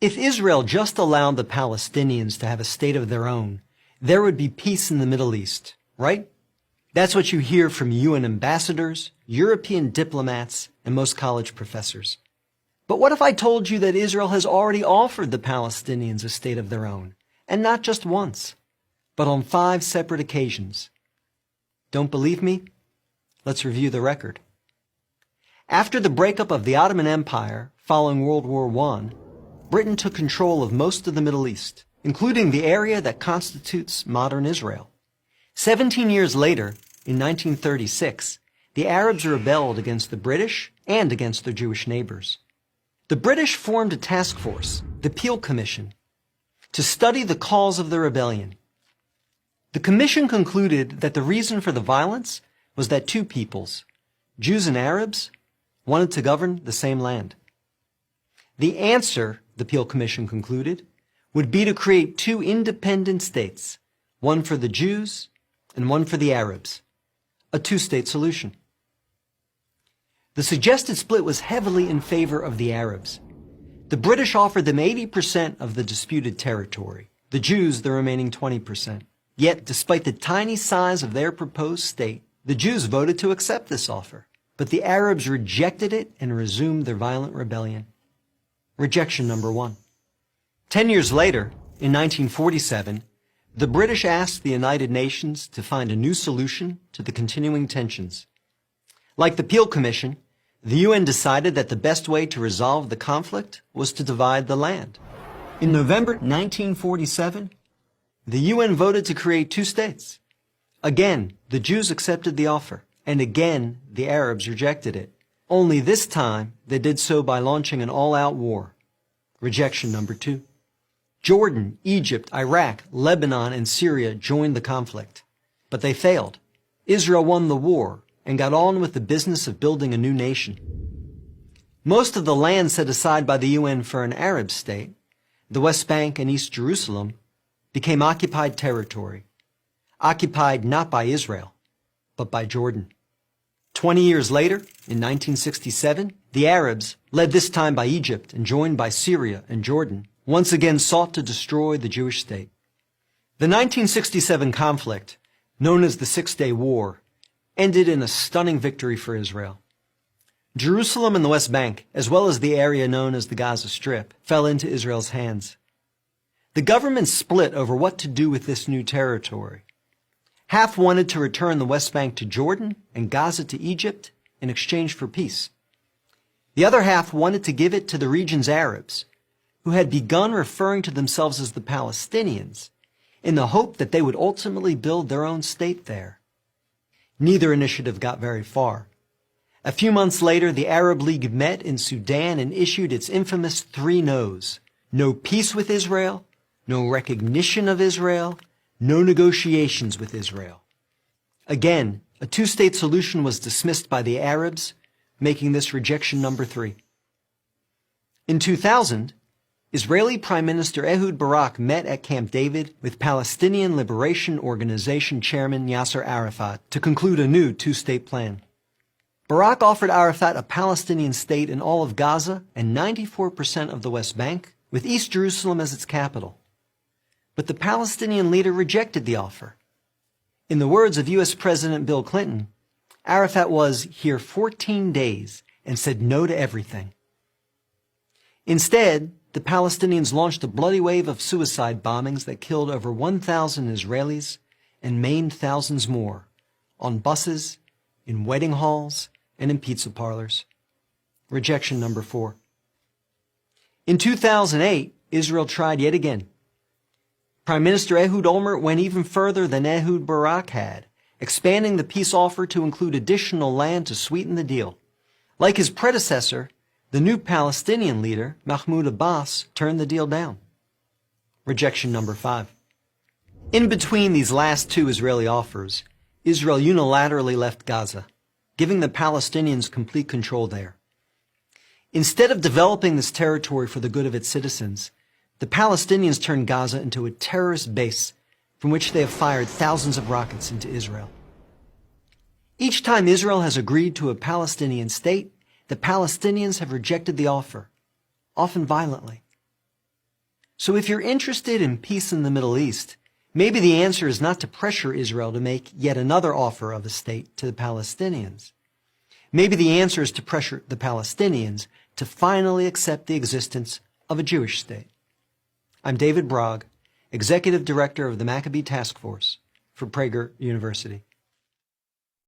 If Israel just allowed the Palestinians to have a state of their own, there would be peace in the Middle East, right? That's what you hear from UN ambassadors, European diplomats, and most college professors. But what if I told you that Israel has already offered the Palestinians a state of their own, and not just once, but on 5 separate occasions? Don't believe me? Let's review the record. After the breakup of the Ottoman Empire following World War I, Britain took control of most of the Middle East, including the area that constitutes modern Israel. 17 years later, in 1936, the Arabs rebelled against the British and against their Jewish neighbors. The British formed a task force, the Peel Commission, to study the cause of the rebellion. The commission concluded that the reason for the violence was that 2 peoples, Jews and Arabs, wanted to govern the same land. The answer, the Peel Commission concluded, would be to create 2 independent states, one for the Jews and one for the Arabs, a 2-state solution. The suggested split was heavily in favor of the Arabs. The British offered them 80% of the disputed territory, the Jews the remaining 20%. Yet, despite the tiny size of their proposed state, the Jews voted to accept this offer, but the Arabs rejected it and resumed their violent rebellion. Rejection number 1. 10 years later, in 1947, the British asked the United Nations to find a new solution to the continuing tensions. Like the Peel Commission, the UN decided that the best way to resolve the conflict was to divide the land. In November 1947, the UN voted to create 2 states. Again, the Jews accepted the offer, and again, the Arabs rejected it. Only this time, they did so by launching an all-out war. Rejection number 2. Jordan, Egypt, Iraq, Lebanon, and Syria joined the conflict. But they failed. Israel won the war and got on with the business of building a new nation. Most of the land set aside by the UN for an Arab state, the West Bank and East Jerusalem, became occupied territory. Occupied not by Israel, but by Jordan. 20 years later, in 1967, the Arabs, led this time by Egypt and joined by Syria and Jordan, once again sought to destroy the Jewish state. The 1967 conflict, known as the Six-Day War, ended in a stunning victory for Israel. Jerusalem and the West Bank, as well as the area known as the Gaza Strip, fell into Israel's hands. The government split over what to do with this new territory. Half wanted to return the West Bank to Jordan and Gaza to Egypt in exchange for peace. The other half wanted to give it to the region's Arabs, who had begun referring to themselves as the Palestinians, in the hope that they would ultimately build their own state there. Neither initiative got very far. A few months later, the Arab League met in Sudan and issued its infamous 3 no's. No peace with Israel, no recognition of Israel, no negotiations with Israel. Again, a 2-state solution was dismissed by the Arabs, making this rejection number 3. In 2000, Israeli Prime Minister Ehud Barak met at Camp David with Palestinian Liberation Organization Chairman Yasser Arafat to conclude a new 2-state plan. Barak offered Arafat a Palestinian state in all of Gaza and 94% of the West Bank, with East Jerusalem as its capital. But the Palestinian leader rejected the offer. In the words of U.S. President Bill Clinton, Arafat was here 14 days and said no to everything. Instead, the Palestinians launched a bloody wave of suicide bombings that killed over 1,000 Israelis and maimed thousands more, on buses, in wedding halls, and in pizza parlors. Rejection number 4. In 2008, Israel tried yet again. Prime Minister Ehud Olmert went even further than Ehud Barak had, expanding the peace offer to include additional land to sweeten the deal. Like his predecessor, the new Palestinian leader, Mahmoud Abbas, turned the deal down. Rejection number 5. In between these last 2 Israeli offers, Israel unilaterally left Gaza, giving the Palestinians complete control there. Instead of developing this territory for the good of its citizens, the Palestinians turned Gaza into a terrorist base from which they have fired thousands of rockets into Israel. Each time Israel has agreed to a Palestinian state, the Palestinians have rejected the offer, often violently. So if you're interested in peace in the Middle East, maybe the answer is not to pressure Israel to make yet another offer of a state to the Palestinians. Maybe the answer is to pressure the Palestinians to finally accept the existence of a Jewish state. I'm David Brog, Executive Director of the Maccabee Task Force for Prager University.